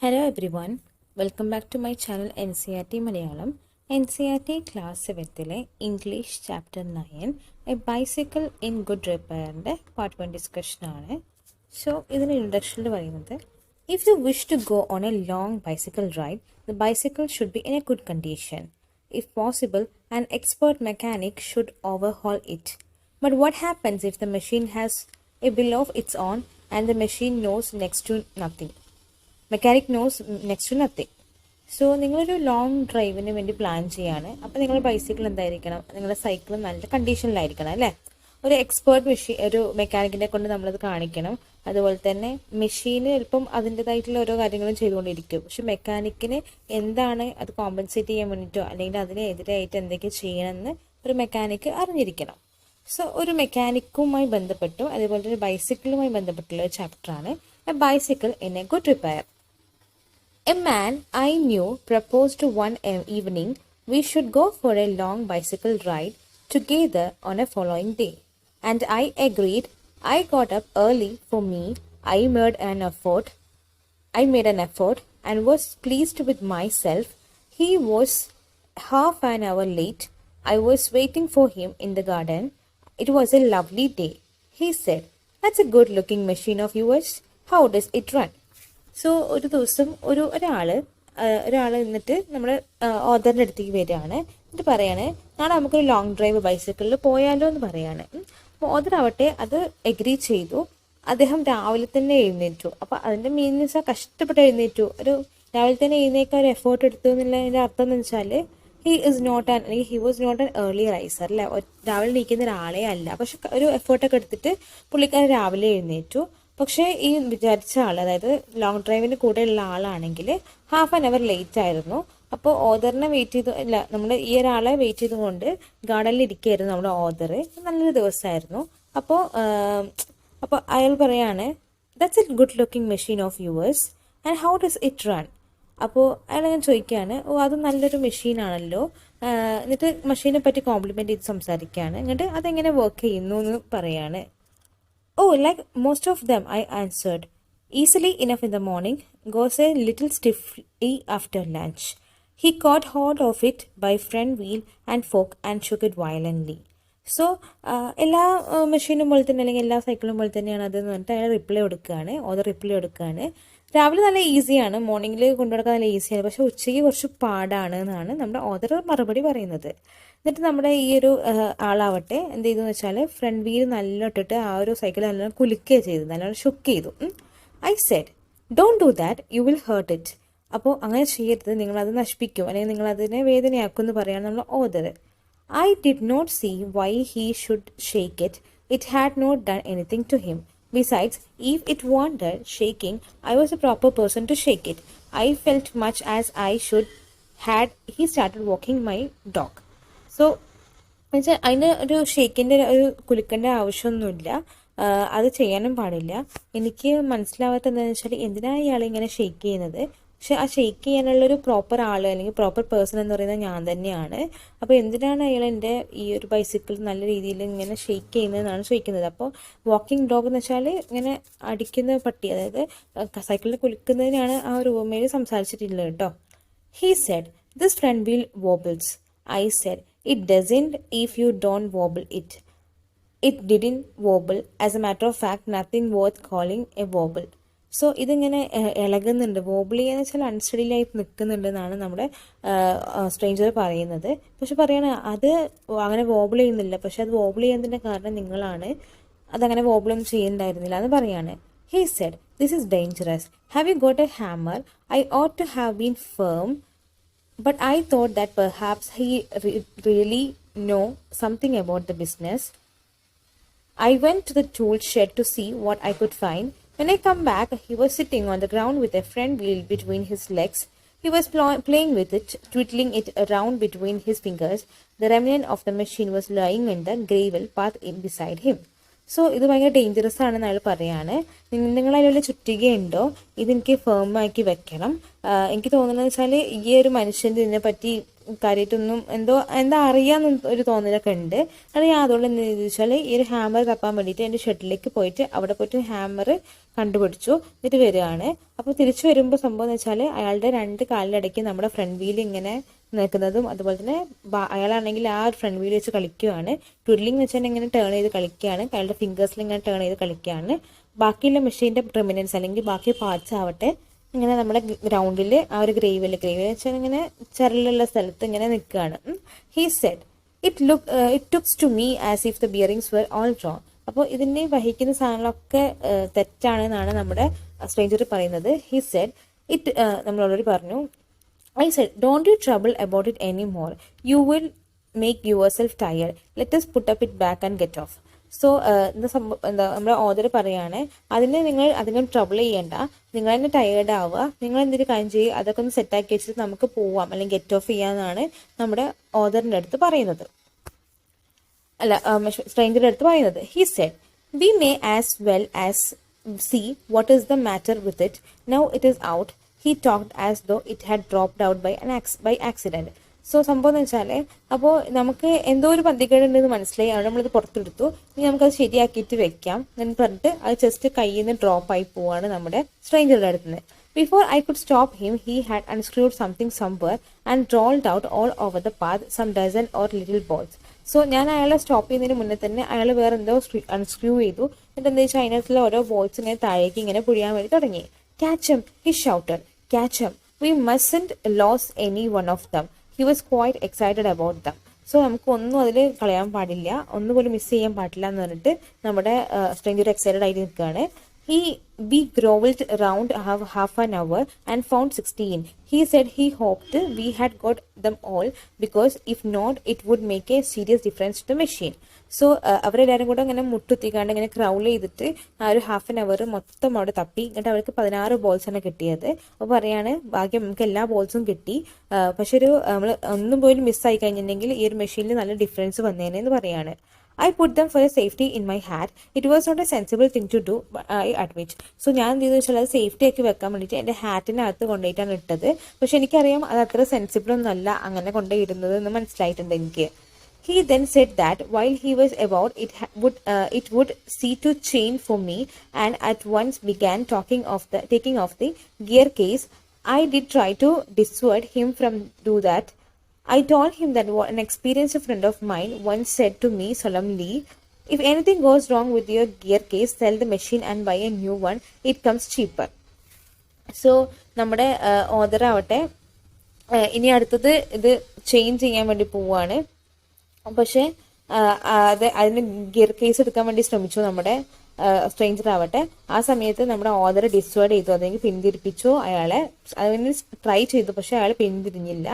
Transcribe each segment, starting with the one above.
Hello everyone, welcome back to my channel Ncert Malayalam. Ncert class 7th English chapter 9 A bicycle in good repair part 1 discussion ആണ്. So ഇതിന് introduction പറയുന്നത് if you wish to go on a long bicycle ride, the bicycle should be in a good condition. If possible, an expert mechanic should overhaul it. But what happens if the machine has a bill of its own and the machine knows next to nothing? Mechanic knows next to nothing. So നിങ്ങളൊരു long ഡ്രൈവിന് വേണ്ടി plan ചെയ്യാണ്. അപ്പോൾ നിങ്ങളുടെ bicycle എന്തായിരിക്കണം, നിങ്ങളുടെ cycle നല്ല കണ്ടീഷനിലായിരിക്കണം അല്ലേ. ഒരു എക്സ്പേർട്ട് ഒരു മെക്കാനിക്കിനെ കൊണ്ട് നമ്മളത് കാണിക്കണം. അതുപോലെ തന്നെ മെഷീന് ചിലപ്പം അതിൻ്റെതായിട്ടുള്ള ഓരോ കാര്യങ്ങളും ചെയ്തുകൊണ്ടിരിക്കും. പക്ഷെ മെക്കാനിക്കിന് എന്താണ് അത് കോമ്പൻസേറ്റ് ചെയ്യാൻ വേണ്ടിയിട്ടോ അല്ലെങ്കിൽ അതിനെതിരായിട്ട് എന്തൊക്കെ ചെയ്യണമെന്ന് ഒരു മെക്കാനിക്ക് അറിഞ്ഞിരിക്കണം. സോ ഒരു മെക്കാനിക്കുമായി ബന്ധപ്പെട്ടും അതുപോലെ തന്നെ ബൈസിക്കിളുമായി ബന്ധപ്പെട്ടുള്ള ഒരു ചാപ്റ്ററാണ് a bicycle in a good repair. A man I knew proposed to one evening we should go for a long bicycle ride together on a following day. And I agreed. I got up early for me. I made an effort and was pleased with myself. He was half an hour late. I was waiting for him in the garden. It was a lovely day. He said, "That's a good looking machine of yours. How does it run?" So ഒരു ദിവസം ഒരാൾ എന്നിട്ട് നമ്മുടെ ഓദറിൻ്റെ അടുത്തേക്ക് വരികയാണ്. എന്നിട്ട് പറയാണ്, നാളെ നമുക്കൊരു ലോങ് ഡ്രൈവ് ബൈസൈക്കിളിൽ പോയാലോ എന്ന് പറയാണ്. അപ്പോൾ ഓദർ ആവട്ടെ അത് എഗ്രി ചെയ്തു. അദ്ദേഹം രാവിലെ തന്നെ എഴുന്നേറ്റു. അപ്പോൾ അതിൻ്റെ മീനിങ്സ് കഷ്ടപ്പെട്ട് എഴുന്നേറ്റു. ഒരു രാവിലെ തന്നെ എഴുന്നേക്കാൻ ഒരു എഫേർട്ട് എടുത്തു എന്നുള്ളതിൻ്റെ അർത്ഥം എന്ന് വെച്ചാൽ he was not an early riser അല്ലേ. രാവിലെ എണീക്കുന്ന ഒരാളെ അല്ല. പക്ഷെ ഒരു എഫേർട്ടൊക്കെ എടുത്തിട്ട് പുള്ളിക്കാരൻ രാവിലെ എഴുന്നേറ്റു. പക്ഷേ ഈ വിചാരിച്ച ആൾ, അതായത് ലോങ് ഡ്രൈവിന് കൂടെയുള്ള ആളാണെങ്കിൽ ഹാഫ് ആൻ അവർ ലേറ്റ് ആയിരുന്നു. അപ്പോൾ ഓദറിനെ നമ്മുടെ ഈ ഒരാളെ വെയിറ്റ് ചെയ്തുകൊണ്ട് ഗാർഡനിൽ ഇരിക്കുകയായിരുന്നു നമ്മുടെ ഓദർ. നല്ലൊരു ദിവസമായിരുന്നു. അപ്പോൾ അയാൾ പറയാണ്, that's A good looking machine of yours and how does it run. അപ്പോൾ അയാൾ ഞാൻ ചോദിക്കുകയാണ്, അത് നല്ലൊരു മെഷീനാണല്ലോ. എന്നിട്ട് മെഷീനെ പറ്റി കോംപ്ലിമെൻ്റ് ചെയ്ത് സംസാരിക്കുകയാണ്. എന്നിട്ട് അതെങ്ങനെ വർക്ക് ചെയ്യുന്നു എന്ന് പറയാണ്. "Oh, like most of them," I answered. "Easily enough in the morning, goes a little stiffly after lunch." He caught hold of it by front wheel and fork and shook it violently. So എല്ലാ മെഷീനും പോലെ തന്നെ അല്ലെങ്കിൽ എല്ലാ സൈക്കിളും പോലെ തന്നെയാണ് അതെന്ന് പറഞ്ഞിട്ട് അയാൾ റിപ്ലൈ കൊടുക്കുകയാണ്. രാവിലെ നല്ല ഈസിയാണ്, മോർണിംഗിൽ കൊണ്ടുനടക്കാൻ നല്ല ഈസിയാണ്, പക്ഷെ ഉച്ചയ്ക്ക് കുറച്ച് പാടാണ് എന്നാണ് നമ്മുടെ ഓദർ മറുപടി പറയുന്നത്. എന്നിട്ട് നമ്മുടെ ഈ ഒരു ആളാവട്ടെ എന്ത് ചെയ്തു എന്ന് വെച്ചാൽ ഫ്രണ്ട് വീൽ നല്ല ഇട്ടിട്ട് ആ ഒരു സൈക്കിൾ നല്ലോണം കുലുക്കുകയാണ് ചെയ്തത്, നല്ലോണം ഷുക്ക് ചെയ്തു. "I said, don't do that, you will hurt it." അപ്പോൾ അങ്ങനെ ചെയ്യരുത്, നിങ്ങളത് നശിപ്പിക്കും അല്ലെങ്കിൽ നിങ്ങളതിനെ വേദനയാക്കും എന്ന് പറയാണ് നമ്മുടെ author. I did not see why he should shake it. It had not done anything to him. Besides, if it wanted shaking, I was a proper person to shake it. I felt much as I should had he started walking my dog. So എന്നുവെച്ചാൽ അതിന് ഒരു ഷേക്കിൻ്റെ ഒരു കുലുക്കേണ്ട ആവശ്യമൊന്നുമില്ല, അത് ചെയ്യാനും പാടില്ല. എനിക്ക് മനസ്സിലാവാത്ത എന്താണെന്ന് വെച്ചാൽ എന്തിനാണ് ഇയാൾ ഇങ്ങനെ ഷേക്ക് ചെയ്യുന്നത്. പക്ഷെ ആ ഷേക്ക് ചെയ്യാനുള്ളൊരു പ്രോപ്പർ ആൾ അല്ലെങ്കിൽ പ്രോപ്പർ പേഴ്സൺ എന്ന് പറയുന്നത് ഞാൻ തന്നെയാണ്. അപ്പോൾ എന്തിനാണ് അയാൾ എൻ്റെ ഈ ഒരു ബൈസിക്കിൾ നല്ല രീതിയിൽ ഇങ്ങനെ ഷേക്ക് ചെയ്യുന്നതെന്നാണ് ചോദിക്കുന്നത്. അപ്പോൾ വാക്കിംഗ് ഡോഗ് എന്ന് വെച്ചാൽ ഇങ്ങനെ അടിക്കുന്ന പട്ടി, അതായത് സൈക്കിളിൽ കുലുക്കുന്നതിനാണ് ആ ഒരു ഓർമ്മയിൽ സംസാരിച്ചിട്ടുള്ളത് കേട്ടോ. He said, "This front wheel wobbles." I said, "It doesn't if you don't wobble it." It didn't wobble. As a matter of fact, nothing worth calling a wobble. So ഇതിങ്ങനെ ഇളകുന്നുണ്ട്. വോബിൾ ചെയ്യാന്ന് വെച്ചാൽ അൺസ്റ്റഡിയിലായിട്ട് നിൽക്കുന്നുണ്ട് എന്നാണ് നമ്മുടെ സ്ട്രേഞ്ചർ പറയുന്നത്. പക്ഷെ പറയണ അത് അങ്ങനെ വോബിൾ ചെയ്യുന്നില്ല, പക്ഷെ അത് വോബിൾ ചെയ്യുന്നതിൻ്റെ കാരണം നിങ്ങളാണ്, അതങ്ങനെ വോബിളൊന്നും ചെയ്യുന്നുണ്ടായിരുന്നില്ല എന്ന് പറയാണ്. He said, "This is dangerous. Have you got a hammer? I ought to have been firm. But I thought that perhaps he really know something about the business." I went to the tool shed to see what I could find. When I come back, he was sitting on the ground with a front wheel between his legs. He was playing with it, twiddling it around between his fingers. The remnant of the machine was lying in the gravel path beside him. So ഇത് ഭയങ്കര dangerous ആണെന്ന് അയാൾ പറയാണ്. നിങ്ങളതിലുള്ള ചുറ്റികയുണ്ടോ, ഇതെനിക്ക് ഫേമാക്കി വെക്കണം. എനിക്ക് തോന്നുന്നത് വെച്ചാൽ ഈ ഒരു മനുഷ്യൻ്റെ ഇതിനെപ്പറ്റി കാര്യമായിട്ടൊന്നും എന്താ അറിയാമെന്ന് ഒരു തോന്നലൊക്കെ ഉണ്ട്. അത് ഞാൻ അതുകൊണ്ട് എന്താ വെച്ചാൽ ഈ ഒരു ഹാമർ തപ്പാൻ വേണ്ടിയിട്ട് എൻ്റെ ഷെഡിലേക്ക് പോയിട്ട് അവിടെ പോയിട്ട് ഹാമർ കണ്ടുപിടിച്ചു. എന്നിട്ട് വരികയാണ്. അപ്പോൾ തിരിച്ചു വരുമ്പോൾ സംഭവം എന്ന് വെച്ചാൽ അയാളുടെ രണ്ട് കാലിനിടയ്ക്ക് നമ്മുടെ ഫ്രണ്ട് വീൽ ഇങ്ങനെ നിൽക്കുന്നതും അതുപോലെ തന്നെ അയാളാണെങ്കിൽ ആ ഒരു ഫ്രണ്ട് വീൽ വെച്ച് കളിക്കുകയാണ്. ട്വിഡ്ലിംഗ് വെച്ചാൽ ഇങ്ങനെ ടേൺ ചെയ്ത് കളിക്കുകയാണ്. അയാളുടെ ഫിംഗേഴ്സിൽ ഇങ്ങനെ ടേൺ ചെയ്ത് കളിക്കുകയാണ്. ബാക്കിയുള്ള മെഷീൻ്റെ റിമിനൻസ് അല്ലെങ്കിൽ ബാക്കി പാർട്സ് ആവട്ടെ ഇങ്ങനെ നമ്മുടെ ഗ്രൗണ്ടിൽ ആ ഒരു ഗ്രേവിൽ വെച്ചാൽ ഇങ്ങനെ ചരലുള്ള സ്ഥലത്ത് ഇങ്ങനെ നിൽക്കുകയാണ്. He said it looks to me as if the bearings were all wrong. അപ്പോൾ ഇതിനെ വഹിക്കുന്ന സാധനങ്ങളൊക്കെ തെറ്റാണെന്നാണ് നമ്മുടെ സ്ട്രേഞ്ചർ പറയുന്നത്. ഹി സെഡ് നമ്മൾ ഓൾറെഡി പറഞ്ഞു. I said, don't you trouble about it anymore. You will make yourself tired. Let us put up it back and get off. So നമ്മുടെ ഓതർ പറയാണ്, അതിന് നിങ്ങൾ അധികം ട്രബിൾ ചെയ്യേണ്ട, നിങ്ങൾ തന്നെ ടയേർഡ് ആവുക, നിങ്ങൾ എന്തെങ്കിലും കാര്യം ചെയ്യുക, അതൊക്കെ ഒന്ന് സെറ്റാക്കി വെച്ചിട്ട് നമുക്ക് പോവാം അല്ലെങ്കിൽ ഗെറ്റ് ഓഫ് ചെയ്യാമെന്നാണ് നമ്മുടെ ഓതറിൻ്റെ അടുത്ത് പറയുന്നത്. സ്ട്രേഞ്ചറുടെ അടുത്ത് പറയുന്നത്. He said, we may as well as see what is the matter with it. Now it is out. He talked as though it had dropped out by accident. So സംഭവം എന്ന് വെച്ചാൽ അപ്പോൾ നമുക്ക് എന്തോ ഒരു പന്തികേടുണ്ടെന്ന് മനസ്സിലായി, അവിടെ നമ്മളിത് പുറത്തെടുത്തു, ഇനി നമുക്കത് ശരിയാക്കിയിട്ട് വെക്കാം എന്ന് പറഞ്ഞിട്ട് അത് ജസ്റ്റ് കയ്യിൽ നിന്ന് ഡ്രോപ്പ് ആയി പോവാണ് നമ്മുടെ സ്ട്രേഞ്ചറുടെ അടുത്ത് നിന്ന്. Before I could stop him he had unscrewed something somewhere and rolled out all over the path some dozen or little balls. So ഞാൻ അയാളെ സ്റ്റോപ്പ് ചെയ്യുന്നതിന് മുന്നേ തന്നെ അയാൾ വേറെ എന്തോ അൺസ്ക്രൂ ചെയ്തു. എന്നിട്ട് എന്താ വെച്ചാൽ അതിനകത്തുള്ള ഓരോ ബോൾസ് ഇങ്ങനെ താഴേക്ക് ഇങ്ങനെ പൊഴിയാൻ വേണ്ടി തുടങ്ങി. Catch him, he shouted. Catch him. We mustn't lose any one of them. He was quite excited about them. So നമുക്ക് ഒന്നും അതിൽ കളയാൻ പാടില്ല, ഒന്നുപോലും മിസ് ചെയ്യാൻ പാടില്ല എന്ന് പറഞ്ഞിട്ട് നമ്മുടെ സ്ട്രേഞ്ചർ എക്സൈറ്റഡ് ആയിട്ട് നിൽക്കുകയാണ്. We grovelled around half an hour and found 16. He said he hoped we had got them all because if not, it would make a serious difference to the machine. So അവരെല്ലാവരും കൂടെ ഇങ്ങനെ മുട്ടുത്തിക്കാണ്ട് ഇങ്ങനെ crawl ചെയ്തിട്ട് ആ ഒരു half an hour മൊത്തം അവിടെ തപ്പി. എന്നിട്ട് അവർക്ക് 16 ബോൾസാണ് കിട്ടിയത്. അപ്പോൾ പറയാണ്, ഭാഗ്യം നമുക്ക് എല്ലാ ബോൾസും കിട്ടി, പക്ഷെ നമ്മൾ ഒന്നും പോലും മിസ്സായി കഴിഞ്ഞിട്ടുണ്ടെങ്കിൽ ഈ ഒരു മെഷീനിൽ നല്ല ഡിഫറൻസ് വന്നേനെന്ന് പറയാണ്. I put them for a safety in my hat. It was not a sensible thing to do, I admit. So ഞാൻ എന്ത് ചെയ്തു വെച്ചാൽ അത് സേഫ്റ്റി ആക്കി വെക്കാൻ വേണ്ടിയിട്ട് എൻ്റെ ഹാറ്റിനകത്ത് കൊണ്ടുപോയിട്ടാണ് ഇട്ടത്. പക്ഷെ എനിക്കറിയാം അത് അത്ര സെൻസിബിൾ ഒന്നല്ല അങ്ങനെ കൊണ്ടുപോയിരുന്നത് എന്ന് മനസ്സിലായിട്ടുണ്ട് എനിക്ക്. He then said that while he was about it would see to chain for me, and at once began taking off the gear case. I did try to dissuade him from do that. I told him that an experienced friend of mine once said to me solemnly, if anything goes wrong with your gear case, sell the machine and buy a new one. It comes cheaper. So നമ്മുടെ author ആവട്ടെ ഇനി അടുത്തത് ഇത് change ചെയ്യാൻ വേണ്ടി പോവുകയാണ്. പക്ഷേ അതിന് ഗിയർ കേസ് എടുക്കാൻ വേണ്ടി ശ്രമിച്ചു നമ്മുടെ സ്ട്രേഞ്ചർ ആവട്ടെ. ആ സമയത്ത് നമ്മുടെ ഓതർ ഡിസ്വേർഡ് ചെയ്തു, അല്ലെങ്കിൽ പിന്തിരിപ്പിച്ചു അയാളെ. അതിന് ട്രൈ ചെയ്തു, പക്ഷെ അയാൾ പിന്തിരിഞ്ഞില്ല.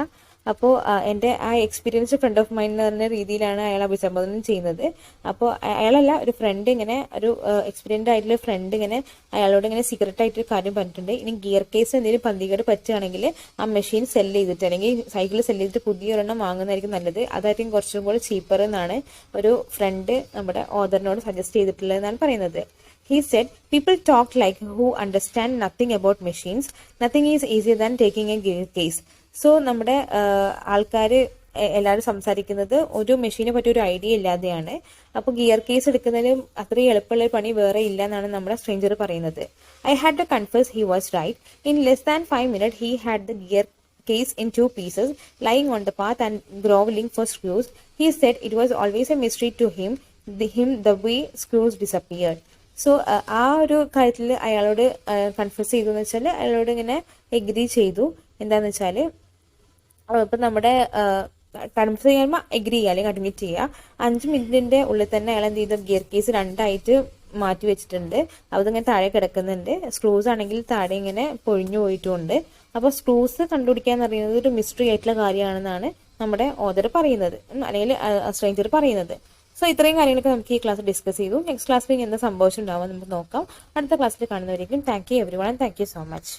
അപ്പോൾ എൻ്റെ ആ എക്സ്പീരിയൻസ്ഡ് ഫ്രണ്ട് ഓഫ് മൈൻഡ് എന്ന് പറഞ്ഞ രീതിയിലാണ് അയാൾ അഭിസംബോധന ചെയ്യുന്നത്. അപ്പോൾ അയാളല്ല, ഒരു ഫ്രണ്ട് ഇങ്ങനെ ഒരു എക്സ്പീരിയൻസ്ഡ് ആയിട്ടുള്ള ഫ്രണ്ട് ഇങ്ങനെ അയാളോട് ഇങ്ങനെ സീക്രട്ട് ആയിട്ടൊരു കാര്യം പറഞ്ഞിട്ടുണ്ട്. ഇനി ഗിയർ കേസ് എന്തെങ്കിലും പന്തികേട് പറ്റുകയാണെങ്കിൽ ആ മെഷീൻ സെല്ല് ചെയ്തിട്ട് അല്ലെങ്കിൽ സൈക്കിൾ സെല്ല് ചെയ്തിട്ട് പുതിയൊരെണ്ണം വാങ്ങുന്നതായിരിക്കും നല്ലത്. അതായിരിക്കും കുറച്ചും കൂടി ചീപ്പർ എന്നാണ് ഒരു ഫ്രണ്ട് നമ്മുടെ ഓതറിനോട് സജസ്റ്റ് ചെയ്തിട്ടുള്ളതെന്നാണ് പറയുന്നത്. He said, people talk like who understand nothing about machines. Nothing is easier than taking a gear case. So നമ്മുടെ ആൾക്കാർ എല്ലാവരും സംസാരിക്കുന്നത് ഒരു മെഷീനെ പറ്റി ഒരു ഐഡിയ ഇല്ലാതെയാണ്. അപ്പോൾ ഗിയർ കേസ് എടുക്കുന്നതിലും അത്രയും എളുപ്പമുള്ള പണി വേറെ ഇല്ല എന്നാണ് നമ്മുടെ സ്ട്രേഞ്ചർ പറയുന്നത്. I had to confess he was right. In less than 5 minutes, he had the gear case in 2 pieces, lying on the path and groveling for screws. He said it was always a mystery to him the way screws disappeared. So ആ ഒരു കാര്യത്തിൽ അയാളോട് confuse ചെയ്തു എന്ന് വെച്ചാൽ അയാളോട് ഇങ്ങനെ agree ചെയ്തു. എന്താന്ന് വെച്ചാൽ ഇപ്പം നമ്മുടെ കൺഫ്യൂസ് ചെയ്യുമ്പോൾ എഗ്രി ചെയ്യുക അല്ലെങ്കിൽ അഡ്മിറ്റ് ചെയ്യുക. 5 മിനിറ്റിൻ്റെ ഉള്ളിൽ തന്നെ അയാൾ എന്ത് ചെയ്തു, ഗിയർ കേസ് 2ആയിട്ട് മാറ്റി വെച്ചിട്ടുണ്ട്. അതിങ്ങനെ താഴെ കിടക്കുന്നുണ്ട്. സ്ക്രൂസ് ആണെങ്കിൽ താഴെ ഇങ്ങനെ പൊഴിഞ്ഞു പോയിട്ടുമുണ്ട്. അപ്പോൾ സ്ക്രൂസ് കണ്ടുപിടിക്കുക എന്ന് പറയുന്നത് ഒരു മിസ്റ്ററി ആയിട്ടുള്ള കാര്യമാണെന്നാണ് നമ്മുടെ ഓതർ പറയുന്നത്, അല്ലെങ്കിൽ സ്ട്രേഞ്ചർ പറയുന്നത്. സോ ഇത്രയും കാര്യങ്ങളൊക്കെ നമുക്ക് ഈ ക്ലാസ് ഡിസ്കസ് ചെയ്തു. നെക്സ്റ്റ് ക്ലാസ്സിൽ എന്താ സംഭവിച്ചിട്ടുണ്ടാവുക നമുക്ക് നോക്കാം. അടുത്ത ക്ലാസ്സിൽ കാണുന്നവരേക്കും thank you everyone, thank you so much.